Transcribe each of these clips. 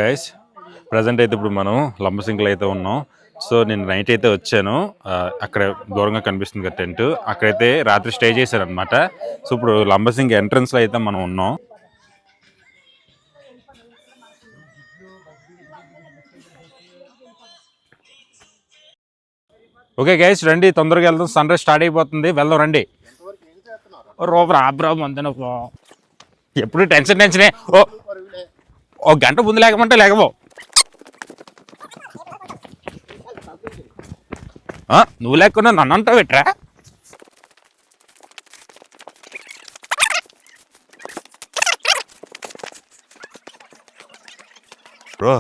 Guys present అయితే ఇప్పుడు మనం లంబసింగిలో అయితే ఉన్నాం. సో నేను నైట్ అయితే వచ్చాను. అక్కడ దూరంగా కనిపిస్తుంది కదా టెంట్, అక్కడైతే రాత్రి స్టే చేశాను అనమాట. సో ఇప్పుడు లంబసింగి ఎంట్రన్స్ లో అయితే మనం ఉన్నాం. ఓకే గైస్ రండి, తొందరగా వెళ్దాం, సన్ రైజ్ స్టార్ట్ అయిపోతుంది, వెళ్దాం రండి. ఎప్పుడు టెన్షనే. ఓ గంట ముందు లేకమంటే లేకపో. నువ్వు లేకుండా నన్ను అంటావు ఎట్రా? బ్రో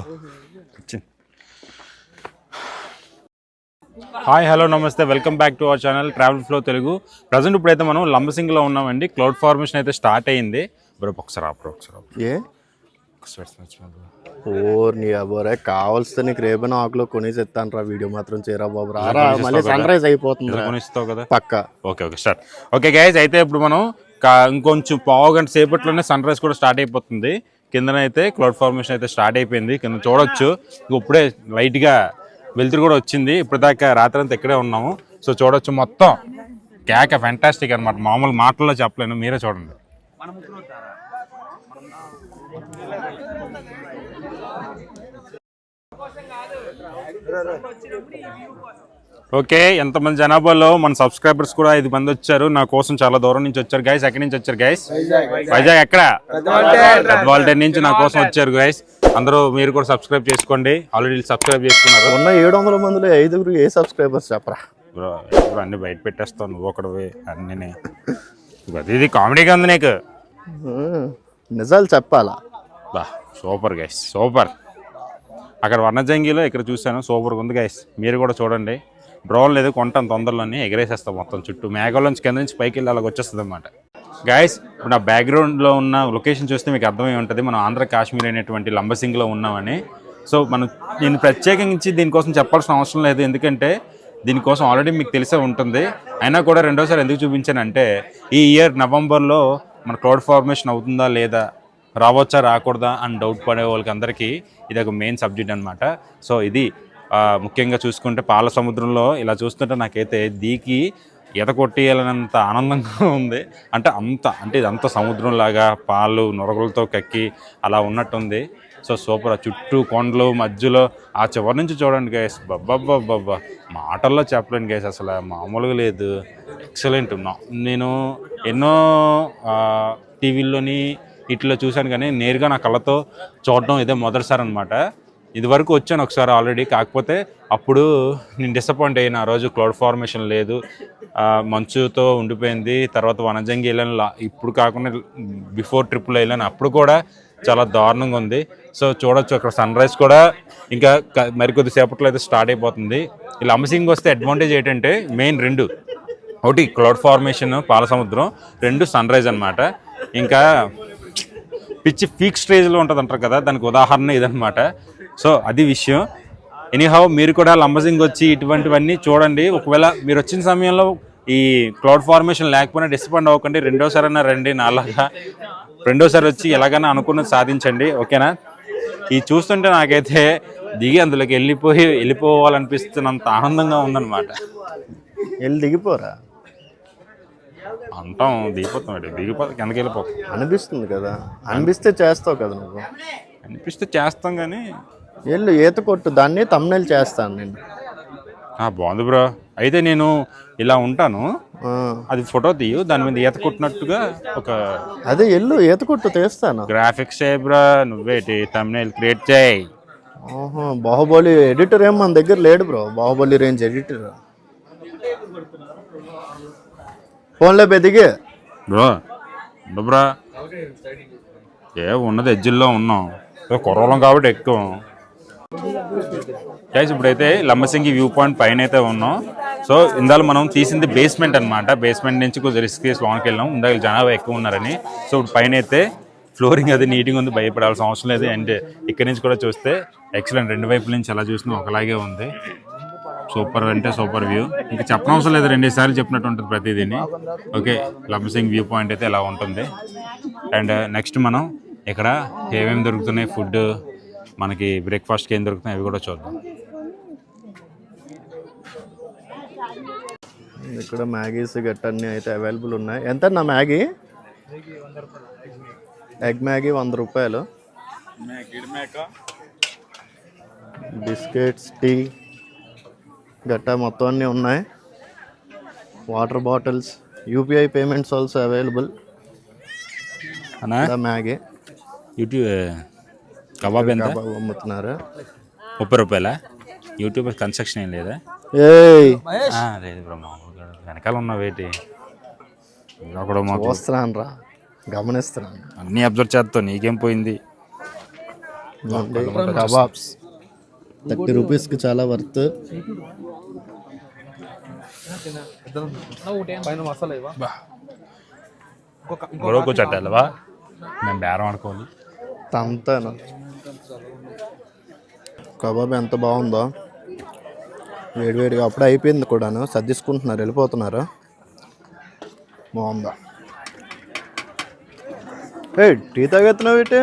హాయ్ హలో నమస్తే, welcome back to our channel travel flow Telugu. Present ఇప్పుడైతే మనం లంబసింగిలో ఉన్నామండి. క్లౌడ్ ఫార్మేషన్ అయితే స్టార్ట్ అయ్యింది. బ్రో ఒకసారి ఓర్నియాబోరే కావాల్సి నీకు రేపైనా ఆకులో కొనేసి ఎత్తాను రా. వీడియో మాత్రం చేయరా బాబు, రారా మళ్ళీ సన్ రైజ్ అయిపోతుంది. కొనిస్తావు కదా పక్క. Okay start. ఓకే గైస్ అయితే ఇప్పుడు మనం ఇంకొంచెం పావు గంట సేపట్లోనే సన్ రైజ్ కూడా స్టార్ట్ అయిపోతుంది. కిందనైతే క్లౌడ్ ఫార్మేషన్ అయితే స్టార్ట్ అయిపోయింది, కింద చూడొచ్చు. ఇప్పుడే లైట్గా వెలుతురు కూడా వచ్చింది. ఇప్పటిదాకా రాత్రి అంతా ఇక్కడే ఉన్నాము. సో చూడొచ్చు, మొత్తం కేక ఫ్యాంటాస్టిక్ అనమాట. మామూలు మాటల్లో చెప్పలేను, మీరే చూడండి. ఓకే, ఎంతమంది జనాభాలో మన సబ్స్క్రైబర్స్ కూడా 5 మంది వచ్చారు. నా కోసం చాలా దూరం నుంచి వచ్చారు గైస్. ఎక్కడి నుంచి వచ్చారు గైస్? వైజాగ్. ఎక్కడ? పెద్దవాళ్ళ నుంచి నా కోసం వచ్చారు గైస్. అందరూ మీరు కూడా సబ్స్క్రైబ్ చేసుకోండి. ఆల్రెడీ సబ్స్క్రైబ్ చేసుకున్నారు. ఉన్న 700 మందిలో 5 ఏ సబ్స్క్రైబర్స్ చెప్పరా? ఇప్పుడు అన్ని బయట పెట్టేస్తావు నువ్వు ఒకటి అన్నీ. ఇది కామెడీగా ఉంది నీకు. నిజాలు చెప్పాలా? బా సూపర్ గైస్, సూపర్. అక్కడ వనజంగిలో ఇక్కడ చూశాను, సూపర్గా ఉంది గైస్. మీరు కూడా చూడండి. డ్రోన్ లేదు, కొంటాను తొందరలోనే, ఎగరేసేస్తాం మొత్తం చుట్టూ. మేఘాలోంచి కింద నుంచి పైకి వెళ్ళి అలాగ వచ్చేస్తుంది అనమాట. గైస్ ఇప్పుడు నా బ్యాక్గ్రౌండ్లో ఉన్న లొకేషన్ చూస్తే మీకు అర్థమై ఉంటుంది, మనం ఆంధ్ర కాశ్మీర్ అనేటువంటి లంబసింగిలో ఉన్నామని. సో నేను ప్రత్యేకించి దీనికోసం చెప్పాల్సిన అవసరం లేదు, ఎందుకంటే దీనికోసం ఆల్రెడీ మీకు తెలిసే ఉంటుంది. అయినా కూడా రెండోసారి ఎందుకు చూపించానంటే, ఈ ఇయర్ నవంబర్లో మన క్లౌడ్ ఫార్మేషన్ అవుతుందా లేదా, రావచ్చా రాకూడదా అని డౌట్ పడే వాళ్ళకి అందరికీ ఇది ఒక మెయిన్ సబ్జెక్ట్ అనమాట. సో ఇది ముఖ్యంగా చూసుకుంటే పాల సముద్రంలో ఇలా చూస్తుంటే నాకైతే దీకి ఈత కొట్టేయాలన్నంత ఆనందంగా ఉంది. అంటే ఇదంతా సముద్రంలాగా పాలు నొరగలతో కక్కి అలా ఉన్నట్టుంది. So super. చుట్టూ కొండలు మధ్యలో ఆ చివరి నుంచి చూడండి గైస్, బబ్బబ్బబ్బబ్బా మాటల్లో చెప్పలేను గైస్, అసలు మామూలుగా లేదు. ఎక్సలెంట్. నేను ఎన్నో టీవీల్లోని ఇట్లా చూశాను, కానీ నేరుగా నా కళ్ళతో చూడడం ఇదే మొదటిసారి అనమాట. ఇదివరకు వచ్చాను ఒకసారి ఆల్రెడీ, కాకపోతే అప్పుడు నేను డిసప్పాయింట్ అయిన. ఆ రోజు క్లౌడ్ ఫార్మేషన్ లేదు, మంచుతో ఉండిపోయింది. తర్వాత వనజంగి వెళ్ళాను, ఇప్పుడు కాకుండా బిఫోర్ ట్రిప్లో వెళ్ళాను, అప్పుడు కూడా చాలా దారుణంగా ఉంది. సో చూడొచ్చు, అక్కడ సన్ రైజ్ కూడా ఇంకా మరికొద్ది సేపట్లో అయితే స్టార్ట్ అయిపోతుంది. ఈ లంబసింగి వస్తే అడ్వాంటేజ్ ఏంటంటే మెయిన్ 2, ఒకటి క్లౌడ్ ఫార్మేషన్ పాల సముద్రం, 2 సన్ రైజ్ అనమాట. ఇంకా పిచ్చి పీక్ స్టేజ్లో ఉంటుంది అంటారు కదా, దానికి ఉదాహరణ ఇదనమాట. సో అది విషయం. ఎనీహౌ మీరు కూడా లంబసింగి వచ్చి ఇటువంటివన్నీ చూడండి. ఒకవేళ మీరు వచ్చిన సమయంలో ఈ క్లౌడ్ ఫార్మేషన్ లేకపోయినా డిసప్పాయింట్ అవ్వకండి. రెండోసారైనా రండి, నాలాగా రెండోసారి వచ్చి ఎలాగైనా అనుకున్నది సాధించండి, ఓకేనా? ఇది చూస్తుంటే నాకైతే దిగి అందులోకి వెళ్ళిపోవాలనిపిస్తున్నంత ఆనందంగా ఉందన్నమాట. దిగిపోరా అంటాం, దిగిపోతే కిందకి వెళ్ళిపోతాం అనిపిస్తుంది కదా. అనిపిస్తే చేస్తావు కదా నువ్వు. అనిపిస్తే చేస్తాం, కానీ ఈత కొట్టు, దాన్ని తమ్నైల్ చేస్తాను నేను. బాగుంది బ్రో. అయితే నేను ఇలా ఉంటాను, అది ఫోటో తీయు, దాని మీద ఈత కొట్టినట్టుగా ఒక అదే ఈత కొట్టు తీస్తాను. గ్రాఫిక్స్ బ్రో, నువ్వేటి తమ్నైల్ క్రియేట్ చేయి. బాహుబలి ఎడిటర్ ఏం మన దగ్గర లేడు బ్రో, బాహుబలి రేంజ్ ఎడిటర్. ఫోన్లో బెదిగే బ్రో బ్రో ఉన్నది ఎడ్జిల్లో ఉన్నాం, కుర్రలం కాబట్టి ఎక్కువ గైస్. ఇప్పుడైతే లంబసింగి వ్యూ పాయింట్ పైన అయితే ఉన్నాం. సో ఇందాక మనం తీసింది బేస్మెంట్ అనమాట. బేస్మెంట్ నుంచి కొంచెం రిస్క్ చేసి లోనికి వెళ్ళాం, ఇందాక జనాభా ఎక్కువ ఉన్నారని. సో ఇప్పుడు పైన అయితే ఫ్లోరింగ్ అది నీట్గా ఉంది, భయపడాల్సిన అవసరం లేదు. అండ్ ఇక్కడ నుంచి కూడా చూస్తే ఎక్సలెంట్, 2 వైపుల నుంచి ఎలా చూసినా ఒకలాగే ఉంది. సూపర్ అంటే సూపర్ వ్యూ, ఇంకా చెప్పనవసరం లేదు, 2 సార్లు చెప్పినట్టు ఉంటుంది ప్రతిదీని. ఓకే, లంబసింగి వ్యూ పాయింట్ అయితే ఎలా ఉంటుంది. అండ్ నెక్స్ట్ మనం ఇక్కడ ఏమేమి దొరుకుతున్నాయి, ఫుడ్ మనకి బ్రేక్ఫాస్ట్కి ఏం దొరుకుతాయి అవి కూడా చూద్దాం. ఇక్కడ మ్యాగీస్ గట్టన్నీ అయితే అవైలబుల్ ఉన్నాయి. ఎంత నా మ్యాగీ? ఎగ్ మ్యాగీ 100 రూపాయలు. బిస్కెట్స్, టీ గట్టా మొత్తం అన్నీ ఉన్నాయి. Water bottles, UPI payments also available. Maggi YouTube kebab ఎంత అమ్ముతున్నారు? 30 రూపాయలా? యూట్యూబ్ కన్స్ట్రక్షన్ ఏం లేదా? లేదు బ్రో, వెనకాల ఉన్న వేటి అక్కడ వస్తున్నాను రా, గమనిస్తున్నాను. అన్నీ అబ్జర్వ్ చేస్తావు, నీకేం పోయింది? కబాబ్స్ 30 రూపీస్కి చాలా వర్త్. గొడవకు చట్టాలవా? మేము బేరం ఆడుకోవాలి. తంతాను. కబాబ్ ఎంత బాగుందో, వేడివేడిగా అప్పుడే అయిపోయింది కూడాను. సర్దిసుకుంటున్నారు, వెళ్ళిపోతున్నారు. బాగుందా? ఏ టీ తాగెత్తున్నావు ఏంటి?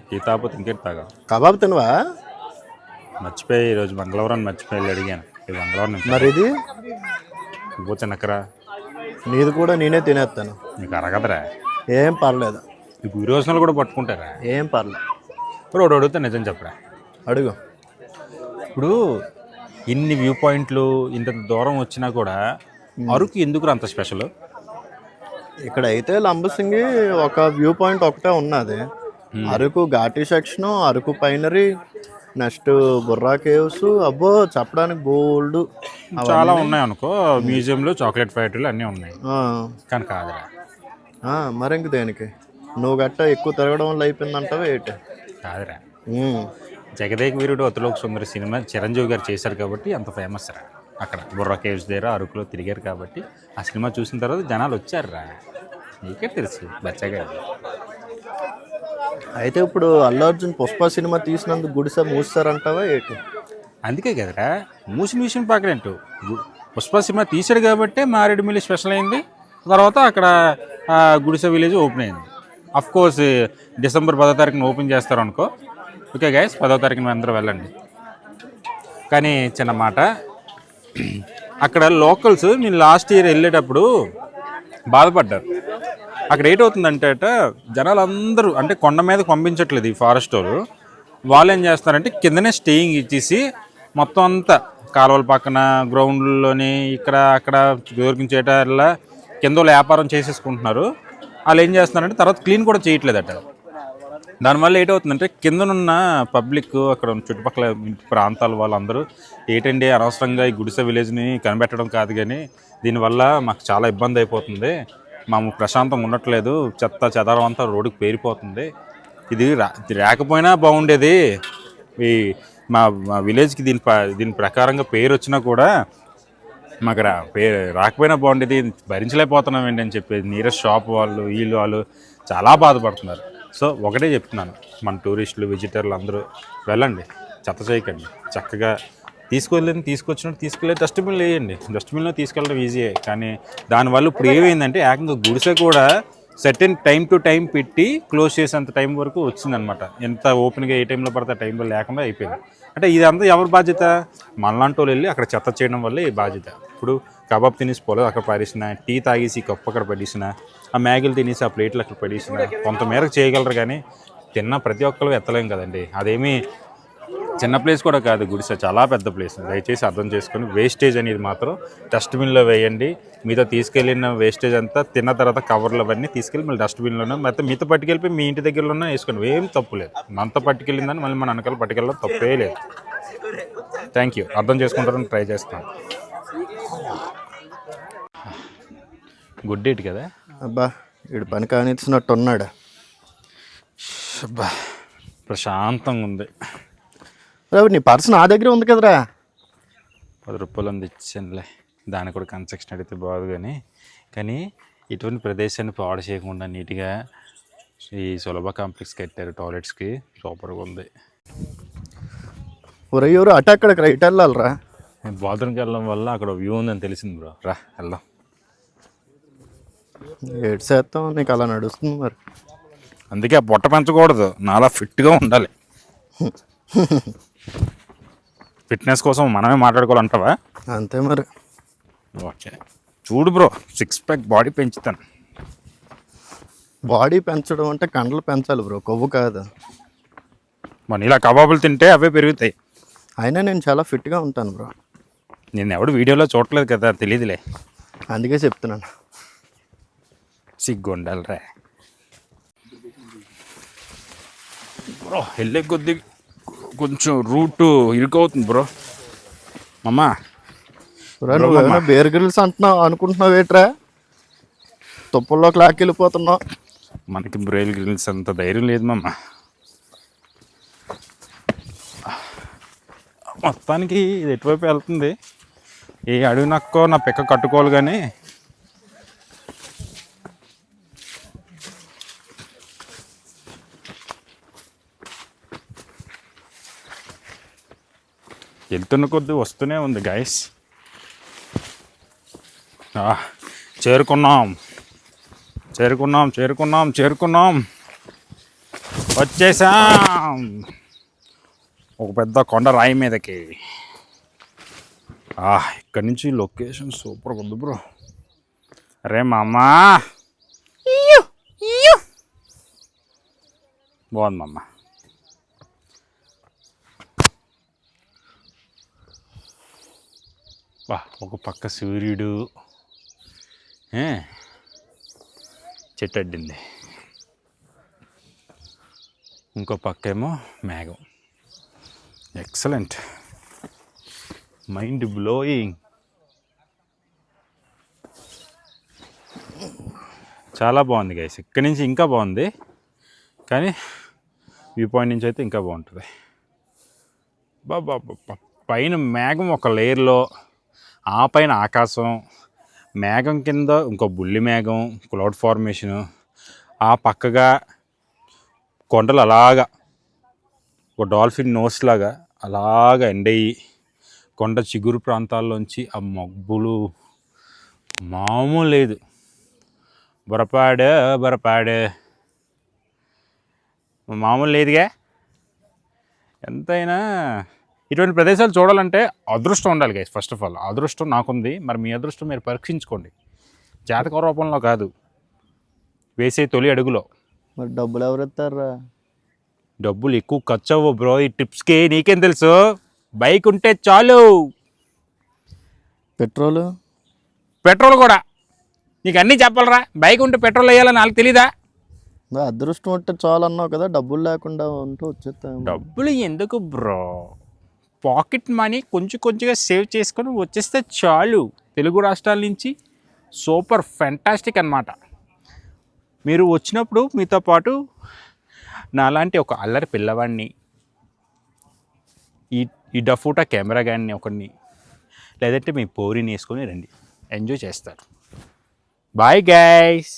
టీ తాగపోతే ఇంకేంటి తాగా? కబాబ్ తినవా? మర్చిపోయి ఈరోజు మంగళవారం మర్చిపోయి అడిగాను. ఇది మంగళవారం. మరి ఇది పోతే నక్కరా, నీది కూడా నేనే తినేస్తాను. నీకు అరగదరా? ఏం పర్లేదు. ఈ గురి రోజులు కూడా పట్టుకుంటారా? ఏం పర్లేదు. ఇప్పుడు ఒకటి అడుగుతా, నిజం చెప్పరా? అడుగు. ఇప్పుడు ఇన్ని వ్యూ పాయింట్లు ఇంత దూరం వచ్చినా కూడా అరకు ఎందుకు అంత స్పెషల్? ఇక్కడ అయితే లంబసింగి ఒక వ్యూ పాయింట్ ఒకటే ఉన్నది. అరకు ఘాటీ section, Araku pinery, next Borra caves, అబ్బో చెప్పడానికి బోల్డ్ చాలా ఉన్నాయి అనుకో. మ్యూజియంలో చాక్లెట్ ఫ్యాక్టరీలు అన్నీ ఉన్నాయి. కానీ కాదురా. మరి ఇంక దేనికి? నువ్వు గట్ట ఎక్కువ తిరగడం వల్ల అయిపోయిందంటావా ఏంటి? కాదురా, జగదేక వీరుడు అతిలోక సుందరి సినిమా చిరంజీవి గారు చేశారు కాబట్టి అంత ఫేమస్ రా. అక్కడ బుర్రా కేవ్స్ దగ్గర అరకులో తిరిగారు కాబట్టి ఆ సినిమా చూసిన తర్వాత జనాలు వచ్చారు రా. నీకే తెలుసు బచ్చగా. అయితే ఇప్పుడు అల్లు అర్జున్ పుష్ప సినిమా తీసినందుకు గుడిసె మూస్తారంటావా ఏంటి? అందుకే కదరా మూసిన విషయం పక్కనేంటు. పుష్ప సినిమా తీశాడు కాబట్టి మారేడుమిల్లి స్పెషల్ అయింది. తర్వాత అక్కడ గుడిసె విలేజ్ ఓపెన్ అయింది. అఫ్ కోర్స్ డిసెంబర్ 10వ తారీఖున ఓపెన్ చేస్తారు అనుకో. ఓకే గైస్, 10వ తారీఖున అందరూ వెళ్ళండి. కానీ చిన్న మాట, అక్కడ లోకల్స్ నేను లాస్ట్ ఇయర్ వెళ్ళేటప్పుడు బాధపడ్డారు. అక్కడ ఏంటవుతుందంటే జనాలు అందరూ అంటే కొండ మీదకి పంపించట్లేదు ఈ ఫారెస్ట్ వాళ్ళు ఏం చేస్తున్నారంటే కిందనే స్టేయింగ్ ఇచ్చేసి మొత్తం అంతా కాలువల పక్కన గ్రౌండ్లోని ఇక్కడ అక్కడ దొరికించేటల్లా కింద వ్యాపారం చేసేసుకుంటున్నారు. వాళ్ళు ఏం చేస్తున్నారంటే తర్వాత క్లీన్ కూడా చేయట్లేదట. దానివల్ల ఏంటవుతుందంటే కిందనున్న పబ్లిక్, అక్కడ చుట్టుపక్కల ప్రాంతాల వాళ్ళందరూ ఏంటండి అనవసరంగా ఈ గుడిసె విలేజ్ని కనిపెట్టడం కాదు, కానీ దీనివల్ల మాకు చాలా ఇబ్బంది అయిపోతుంది, మేము ప్రశాంతంగా ఉండట్లేదు, చెత్త చెదారం అంతా రోడ్డుకి పేరిపోతుంది, ఇది రాకపోయినా బాగుండేది, ఈ మా విలేజ్కి దీని ప్రకారంగా పేరు వచ్చినా కూడా మాకు రాకపోయినా బాగుండేది, భరించలేకపోతున్నాం ఏంటి అని చెప్పేది నియరెస్ట్ షాప్ వాళ్ళు వాళ్ళు చాలా బాధపడుతున్నారు. సో ఒకటే చెప్తున్నాను, మన టూరిస్టులు విజిటర్లు అందరూ వెళ్ళండి, చెత్త చేయకండి, చక్కగా తీసుకొచ్చినట్టు తీసుకెళ్ళి డస్ట్బిన్లో వేయండి. డస్ట్బిన్లో తీసుకెళ్ళడం ఈజీయే, కానీ దానివల్ల ఇప్పుడు ఏమైందంటే ఏకంగా గుడిసె కూడా సర్టెన్ టైం టు టైం పెట్టి క్లోజ్ చేసేంత టైం వరకు వచ్చిందనమాట. ఎంత ఓపెన్గా ఏ టైంలో పడితే ఆ టైంలో లేకుండా అయిపోయింది. అంటే ఇదంతా ఎవరి బాధ్యత? మనలాంటి వాళ్ళు వెళ్ళి అక్కడ చెత్త చేయడం వల్లే ఈ బాధ్యత. ఇప్పుడు కబాబ్ తినేసి పోలేదు అక్కడ పడేసిన, టీ తాగేసి కప్పు అక్కడ పడేసిన, ఆ మ్యాగీలు తినేసి ఆ ప్లేట్లు అక్కడ పడేసిన, కొంతమేరకు చేయగలరు, కానీ తిన్న ప్రతి ఒక్కరు ఎత్తలేం కదండి. అదేమీ చిన్న ప్లేస్ కూడా కాదు, గుడిసె చాలా పెద్ద ప్లేస్. దయచేసి అర్థం చేసుకొని వేస్టేజ్ అనేది మాత్రం డస్ట్బిన్లో వేయండి. మీతో తీసుకెళ్ళిన వేస్టేజ్ అంతా తిన్న తర్వాత కవర్లు అవన్నీ తీసుకెళ్ళి మళ్ళీ డస్ట్బిన్లోనే మొత్తం మీతో పట్టుకెళ్ళిపోయి మీ ఇంటి దగ్గరలోనే వేసుకోండి, ఏం తప్పు లేదు. మనతో పట్టుకెళ్ళిందని మళ్ళీ మన వెనకాల పట్టుకెళ్ళడం తప్పే లేదు. థ్యాంక్ యూ, అర్థం చేసుకుంటారని ట్రై చేస్తాను. గుడ్ డేట్ కదా అబ్బా, వీడు పని కానిచ్చినట్టు ఉన్నాడు. అబ్బా ప్రశాంతంగా ఉంది. నీ పర్స్ నా దగ్గర ఉంది కదరా. 10 రూపాయలు ఉంది, ఇచ్చానులే. దాన్ని కూడా కన్స్ట్రక్షన్ అడిగితే బాగు, కానీ ఇటువంటి ప్రదేశాన్ని పాడు చేయకుండా నీట్గా ఈ సులభ కాంప్లెక్స్ కట్టారు. టాయిలెట్స్కి సూపర్గా ఉంది. ఎవరు అటు అక్కడికి రైట్ వెళ్ళాలరా. బాత్రూమ్కి వెళ్ళడం వల్ల అక్కడ వ్యూ ఉందని తెలిసింది బ్రో. రా వెళ్దాం. ఏడు శాతం నీకు అలా నడుస్తుంది మరి. అందుకే ఆ పొట్ట పెంచకూడదు, నాలా ఫిట్గా ఉండాలి. ఫిట్నెస్ కోసం మనమే మాట్లాడుకోవాలంటావా? అంతే మరి. ఓకే చూడు బ్రో, 6 ప్యాక్ బాడీ పెంచుతాను. బాడీ పెంచడం అంటే కండలు పెంచాలి బ్రో, కొవ్వు కాదు. మన ఇలా కబాబులు తింటే అవే పెరుగుతాయి. అయినా నేను చాలా ఫిట్గా ఉంటాను బ్రో. నేను ఎవడు వీడియోలో చూడలేదు కదా, తెలియదులే, అందుకే చెప్తున్నాను. సిగ్గు ఉండాలిరా బ్రో. వెళ్ళే కొద్ది కొంచెం రూట్ ఇరుకవుతుంది బ్రో. అమ్మా బ్రో నువ్వేమైనా బేర్ గ్రిల్స్ అంటున్నావు అనుకుంటున్నావు ఏట్రా? తుప్పల్లోకి లాక్కెళ్ళిపోతున్నావు. మనకి బ్రేల్ గ్రిల్స్ అంత ధైర్యం లేదు మమ్మ. మొత్తానికి ఇది ఎటువైపు వెళ్తుంది, ఏ అడవి నక్కో నా పిక్క కట్టుకోవాలి కానీ వెళ్తున్న కొద్దీ వస్తూనే ఉంది గైస్. చేరుకున్నాం చేరుకున్నాం చేరుకున్నాం చేరుకున్నాం వచ్చేసాం ఒక పెద్ద కొండ రాయి మీదకి. ఇక్కడి నుంచి లొకేషన్ సూపర్గా ఉంది బ్రో. అరే మామా బాగుంది మామ. ఒక పక్క సూర్యుడు, చెట్టు అడ్డింది, ఇంకో పక్క ఏమో మేఘం. Excellent, mind blowing. చాలా బాగుంది గైస్. ఇక్కడి నుంచి ఇంకా బాగుంది, కానీ వ్యూ పాయింట్ నుంచి అయితే ఇంకా బాగుంటుంది. బాబా పైన మేఘం ఒక లేయర్లో, ఆ పైన ఆకాశం, మేఘం కింద ఇంకో బుల్లి మేఘం, క్లౌడ్ ఫార్మేషను, ఆ పక్కగా కొండలు అలాగా ఒక డాల్ఫిన్ నోస్ లాగా అలాగా ఎండయి, కొండ చిగురు ప్రాంతాల్లోంచి ఆ మబ్బులు మామూలు లేదు. బొరపాడే మామూలు లేదుగా. ఎంతైనా ఇటువంటి ప్రదేశాలు చూడాలంటే అదృష్టం ఉండాలి గైస్. ఫస్ట్ ఆఫ్ ఆల్ అదృష్టం నాకుంది, మరి మీ అదృష్టం మీరు పరీక్షించుకోండి. జాతక రూపంలో కాదు, వేసే తొలి అడుగులో. మరి డబ్బులు ఎవరు ఇస్తారా? డబ్బులు ఎక్కువ ఖర్చు అవ్వవు బ్రో ఈ ట్రిప్స్కి. నీకేం తెలుసు, బైక్ ఉంటే చాలు. పెట్రోల్ కూడా నీకు అన్నీ చెప్పాలరా. బైక్ ఉంటే పెట్రోల్ వేయాలని నాకు తెలీదా? అదృష్టం ఉంటే చాలు అన్నావు కదా, డబ్బులు లేకుండా ఉంటూ వచ్చేస్తాను. డబ్బులు ఎందుకు బ్రో, పాకెట్ మనీ కొంచెం కొంచెంగా సేవ్ చేసుకొని వచ్చేస్తే చాలు. తెలుగు రాష్ట్రాల నుంచి సూపర్ ఫెంటాస్టిక్ అన్నమాట. మీరు వచ్చినప్పుడు మీతో పాటు నాలాంటి ఒక అల్లరి పిల్లవాడిని, ఈ డఫూటా కెమెరా గాడిని ఒకడిని, లేదంటే మీ పోరిని వేసుకొని రండి, ఎంజాయ్ చేస్తారు. Bye guys.